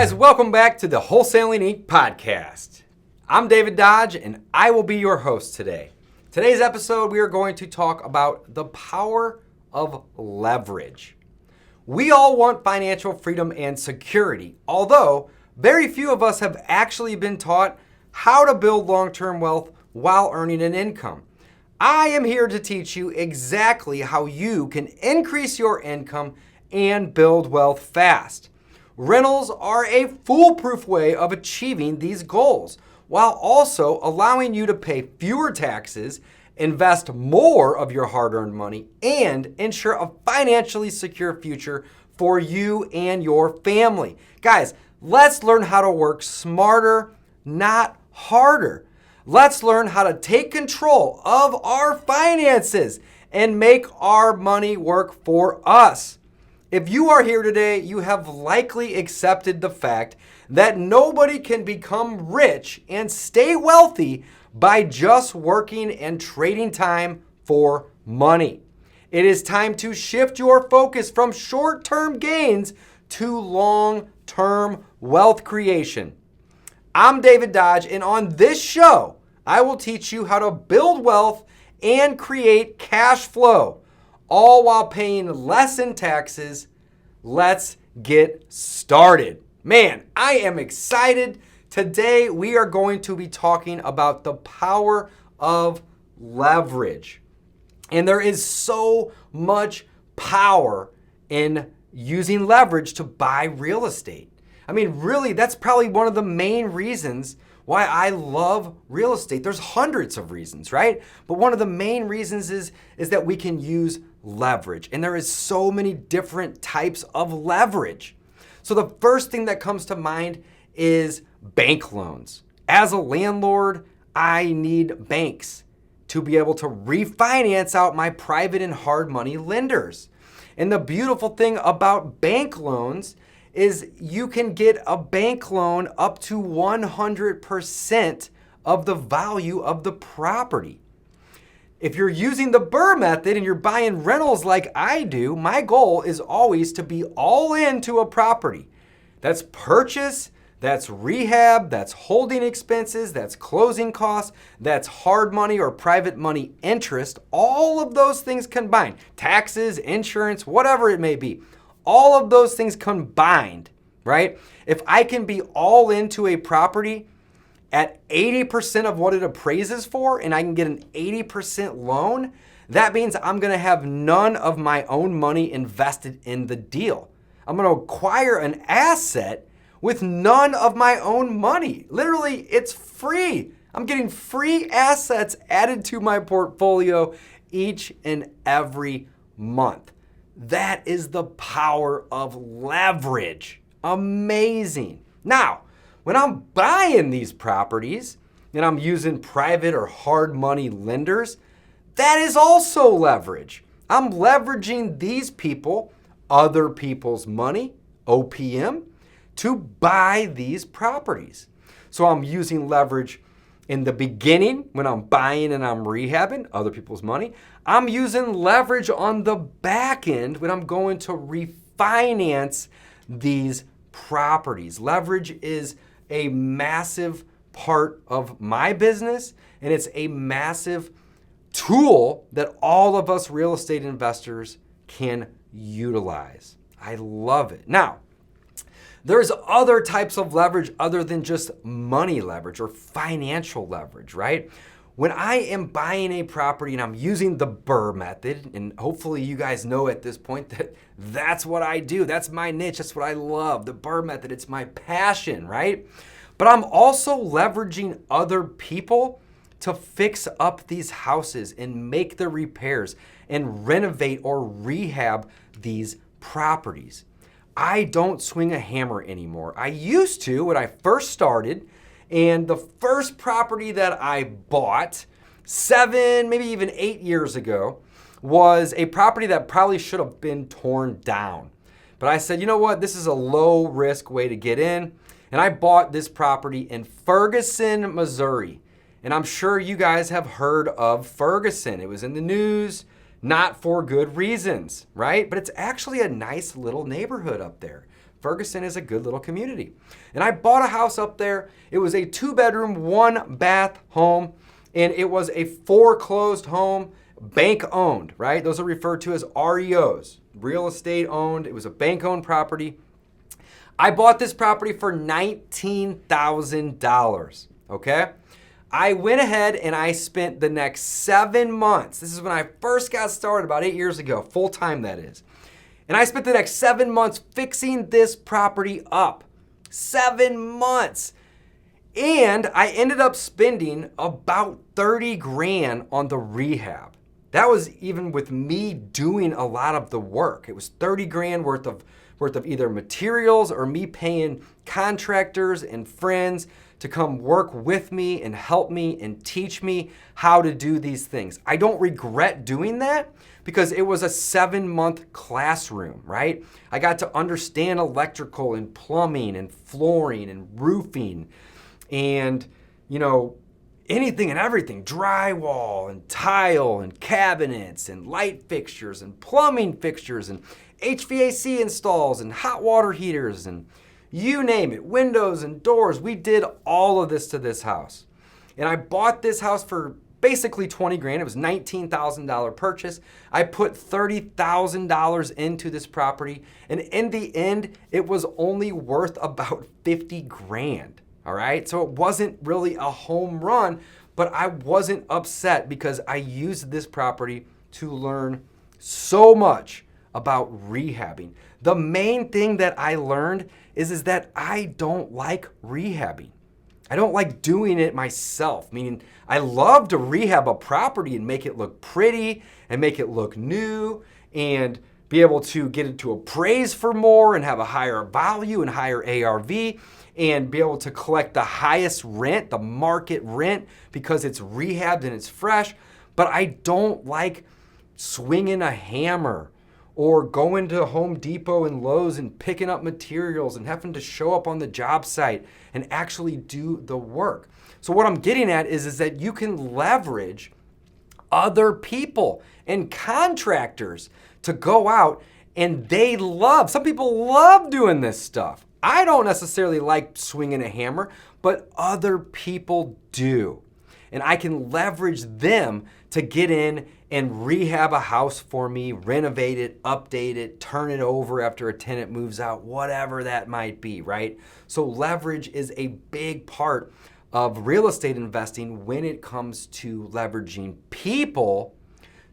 guys, welcome back to the Wholesaling Inc. podcast. I'm David Dodge and I will be your host today. Today's episode, we are going to talk about the power of leverage. We all want financial freedom and security, although very few of us have actually been taught how to build long-term wealth while earning an income. I am here to teach you exactly how you can increase your income and build wealth fast. Rentals are a foolproof way of achieving these goals, while also allowing you to pay fewer taxes, invest more of your hard-earned money, and ensure a financially secure future for you and your family. Guys, let's learn how to work smarter, not harder. Let's learn how to take control of our finances and make our money work for us. If you are here today, you have likely accepted the fact that nobody can become rich and stay wealthy by just working and trading time for money. It is time to shift your focus from short-term gains to long-term wealth creation. I'm David Dodge, and on this show, I will teach you how to build wealth and create cash flow, all while paying less in taxes. Let's get started. Man, I am excited. Today, we are going to be talking about the power of leverage. And there is so much power in using leverage to buy real estate. I mean, really, that's probably one of the main reasons why I love real estate. There's hundreds of reasons, right? But one of the main reasons is that we can use leverage. And there is so many different types of leverage. So the first thing that comes to mind is bank loans. As a landlord, I need banks to be able to refinance out my private and hard money lenders. And the beautiful thing about bank loans is you can get a bank loan up to 100% of the value of the property. If you're using the BRRRR method and you're buying rentals like I do, my goal is always to be all into a property. That's purchase, that's rehab, that's holding expenses, that's closing costs, that's hard money or private money interest, all of those things combined, taxes, insurance, whatever it may be. All of those things combined, right? If I can be all into a property at 80% of what it appraises for and I can get an 80% loan, that means I'm going to have none of my own money invested in the deal. I'm going to acquire an asset with none of my own money. Literally, it's free. I'm getting free assets added to my portfolio each and every month. That is the power of leverage. Amazing. Now, when I'm buying these properties and I'm using private or hard money lenders, that is also leverage. I'm leveraging these people, other people's money, OPM, to buy these properties. So I'm using leverage in the beginning when I'm buying and I'm rehabbing other people's money. I'm using leverage on the back end when I'm going to refinance these properties. Leverage is a massive part of my business, and it's a massive tool that all of us real estate investors can utilize. I love it. Now, there's other types of leverage other than just money leverage or financial leverage, right? When I am buying a property and I'm using the BRRRR method, and hopefully you guys know at this point that that's what I do. That's my niche. That's what I love. The BRRRR method, it's my passion, right? But I'm also leveraging other people to fix up these houses and make the repairs and renovate or rehab these properties. I don't swing a hammer anymore. I used to when I first started, and the first property that I bought 7, maybe even 8 years ago was a property that probably should have been torn down. But I said, you know what? This is a low risk way to get in. And I bought this property in Ferguson, Missouri. And I'm sure you guys have heard of Ferguson. It was in the news, not for good reasons, right? But it's actually a nice little neighborhood up there. Ferguson is a good little community. And I bought a house up there. It was a 2-bedroom, 1-bath home, and it was a foreclosed home, bank owned, right? Those are referred to as REOs, real estate owned. It was a bank owned property. I bought this property for $19,000, okay? I went ahead and I spent the next 7 months. This is when I first got started about 8 years ago, full time that is. And I spent the next 7 months fixing this property up. 7 months. And I ended up spending about 30 grand on the rehab. That was even with me doing a lot of the work. It was 30 grand worth of either materials or me paying contractors and friends to come work with me and help me and teach me how to do these things. I don't regret doing that because it was a 7-month classroom, right? I got to understand electrical and plumbing and flooring and roofing and, anything and everything, drywall and tile and cabinets and light fixtures and plumbing fixtures and HVAC installs and hot water heaters and you name it, windows and doors. We did all of this to this house. And I bought this house for basically 20 grand. It was $19,000 purchase. I put $30,000 into this property. And in the end, it was only worth about 50 grand. All right. So it wasn't really a home run, but I wasn't upset because I used this property to learn so much about rehabbing. The main thing that I learned is that I don't like rehabbing. I don't like doing it myself, meaning I love to rehab a property and make it look pretty and make it look new and be able to get it to appraise for more and have a higher value and higher ARV and be able to collect the highest rent, the market rent, because it's rehabbed and it's fresh. But I don't like swinging a hammer or going to Home Depot and Lowe's and picking up materials and having to show up on the job site and actually do the work. So what I'm getting at is that you can leverage other people and contractors to go out and some people love doing this stuff. I don't necessarily like swinging a hammer, but other people do. And I can leverage them to get in and rehab a house for me, renovate it, update it, turn it over after a tenant moves out, whatever that might be, right? So leverage is a big part of real estate investing when it comes to leveraging people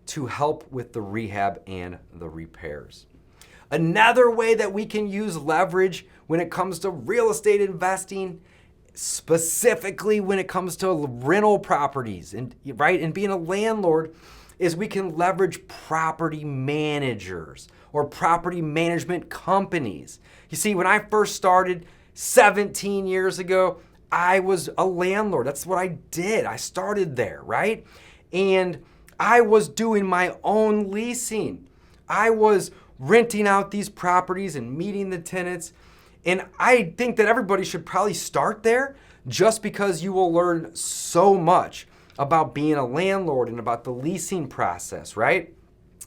to help with the rehab and the repairs. Another way that we can use leverage when it comes to real estate investing, specifically when it comes to rental properties and being a landlord, is we can leverage property managers or property management companies. You see, when I first started 17 years ago, I was a landlord. That's what I did. I started there, right? And I was doing my own leasing. I was renting out these properties and meeting the tenants. And I think that everybody should probably start there just because you will learn so much about being a landlord and about the leasing process, right?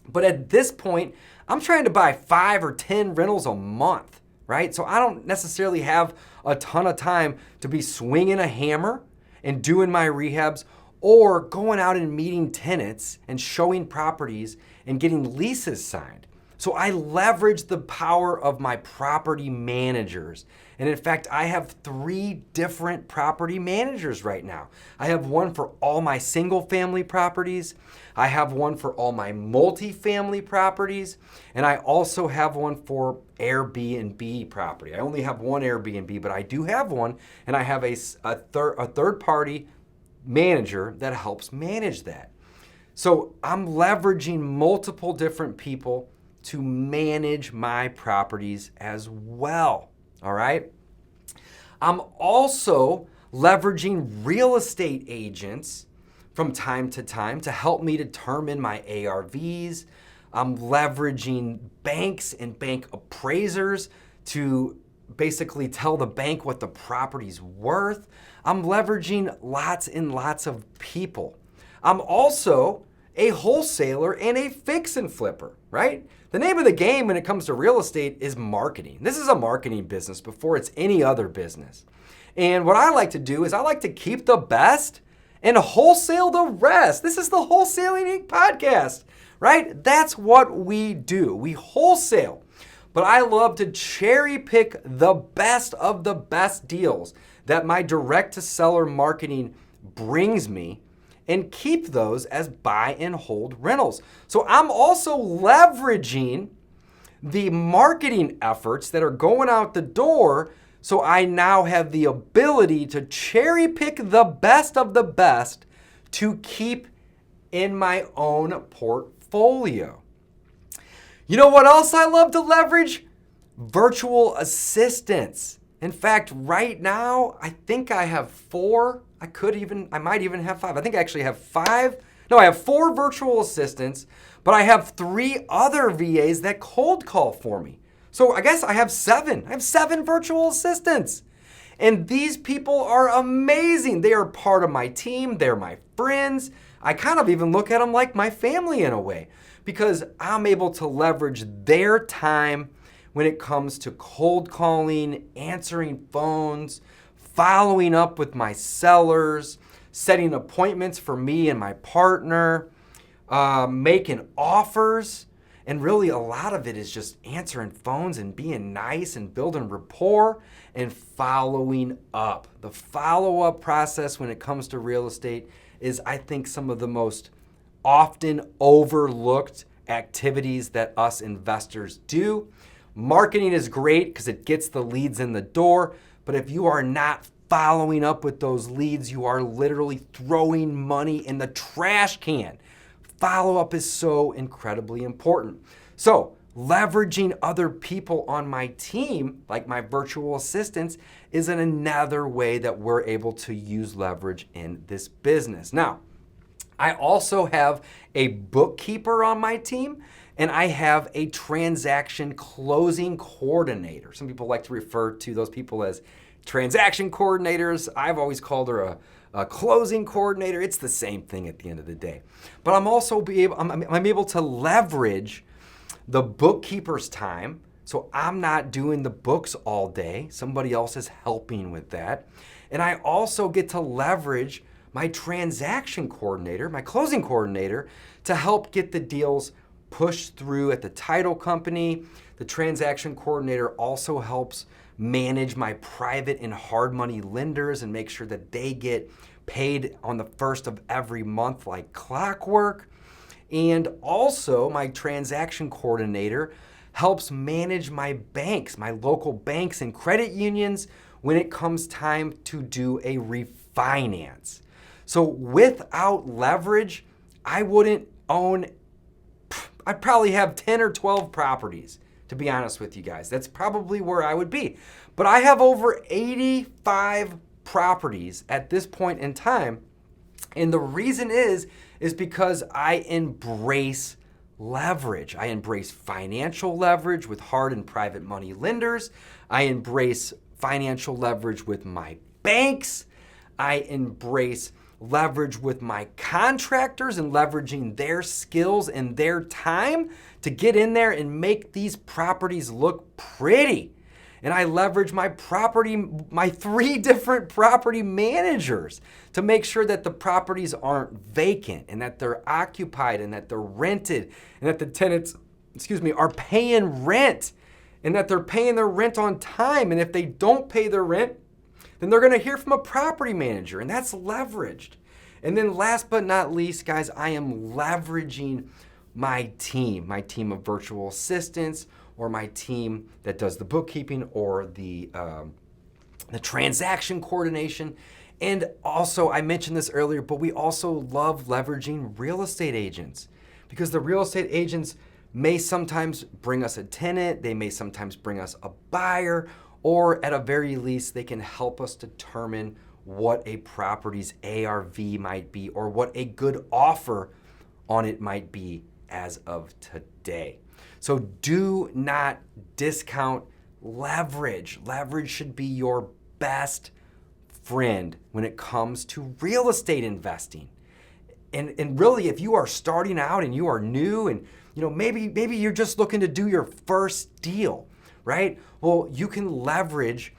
But at this point, I'm trying to buy 5 or 10 rentals a month, right? So I don't necessarily have a ton of time to be swinging a hammer and doing my rehabs or going out and meeting tenants and showing properties and getting leases signed. So I leverage the power of my property managers. And in fact, I have 3 different property managers right now. I have one for all my single family properties. I have one for all my multifamily properties. And I also have one for Airbnb property. I only have one Airbnb, but I do have one. And I have a third party manager that helps manage that. So I'm leveraging multiple different people to manage my properties as well, all right? I'm also leveraging real estate agents from time to time to help me determine my ARVs. I'm leveraging banks and bank appraisers to basically tell the bank what the property's worth. I'm leveraging lots and lots of people. I'm also a wholesaler and a fix and flipper, right? The name of the game when it comes to real estate is marketing. This is a marketing business before it's any other business. And what I like to do is I like to keep the best and wholesale the rest. This is the Wholesaling Inc. podcast, right? That's what we do. We wholesale. But I love to cherry pick the best of the best deals that my direct-to-seller marketing brings me and keep those as buy and hold rentals. So I'm also leveraging the marketing efforts that are going out the door, so I now have the ability to cherry pick the best of the best to keep in my own portfolio. You know what else I love to leverage? Virtual assistants. In fact, right now, I think I have 4. I might even have 5. I think I actually have 5. No, I have 4 virtual assistants, but I have 3 other VAs that cold call for me. So I guess I have 7. I have 7 virtual assistants. And these people are amazing. They are part of my team. They're my friends. I kind of even look at them like my family in a way because I'm able to leverage their time when it comes to cold calling, answering phones, following up with my sellers, setting appointments for me and my partner, making offers. And really a lot of it is just answering phones and being nice and building rapport and following up. The follow-up process when it comes to real estate is, I think, some of the most often overlooked activities that us investors do. Marketing is great because it gets the leads in the door, but if you are not following up with those leads, you are literally throwing money in the trash can. Follow-up is so incredibly important. So leveraging other people on my team, like my virtual assistants, is another way that we're able to use leverage in this business. Now, I also have a bookkeeper on my team, and I have a transaction closing coordinator. Some people like to refer to those people as transaction coordinators. I've always called her a closing coordinator. It's the same thing at the end of the day. But I'm also I'm able to leverage the bookkeeper's time. So I'm not doing the books all day. Somebody else is helping with that. And I also get to leverage my transaction coordinator, my closing coordinator, to help get the deals pushed through at the title company. The transaction coordinator also helps manage my private and hard money lenders and make sure that they get paid on the first of every month like clockwork. And also my transaction coordinator helps manage my banks, my local banks and credit unions when it comes time to do a refinance. So without leverage, I'd probably have 10 or 12 properties, to be honest with you guys. That's probably where I would be. But I have over 85 properties at this point in time. And the reason is because I embrace leverage. I embrace financial leverage with hard and private money lenders. I embrace financial leverage with my banks. I embrace leverage with my contractors and leveraging their skills and their time to get in there and make these properties look pretty. And I leverage my 3 different property managers to make sure that the properties aren't vacant and that they're occupied and that they're rented and that the tenants, are paying rent and that they're paying their rent on time. And if they don't pay their rent, then they're going to hear from a property manager, and that's leveraged. And then last but not least, guys, I am leveraging my team of virtual assistants, or my team that does the bookkeeping or the transaction coordination. And also, I mentioned this earlier, but we also love leveraging real estate agents, because the real estate agents may sometimes bring us a tenant, they may sometimes bring us a buyer, or at a very least, they can help us determine what a property's ARV might be or what a good offer on it might be as of today. So do not discount leverage. Leverage should be your best friend when it comes to real estate investing. And really, if you are starting out and you are new and maybe you're just looking to do your first deal, right? Well, you can leverage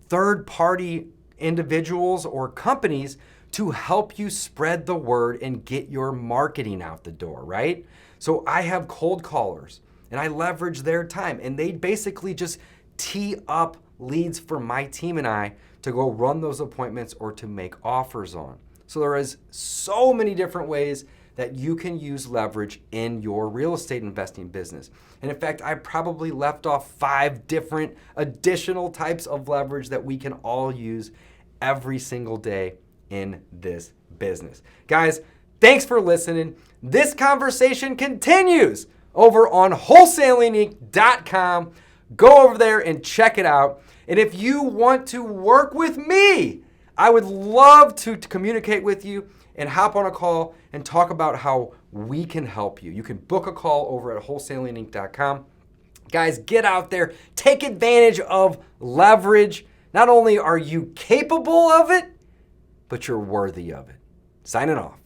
third-party individuals or companies to help you spread the word and get your marketing out the door, right? So I have cold callers and I leverage their time, and they basically just tee up leads for my team and I to go run those appointments or to make offers on. So there is so many different ways that you can use leverage in your real estate investing business. And in fact, I probably left off 5 different additional types of leverage that we can all use every single day in this business. Guys, thanks for listening. This conversation continues over on wholesalinginc.com. Go over there and check it out. And if you want to work with me, I would love to communicate with you and hop on a call and talk about how we can help you. You can book a call over at wholesalinginc.com. Guys, get out there, take advantage of leverage. Not only are you capable of it, but you're worthy of it. Signing off.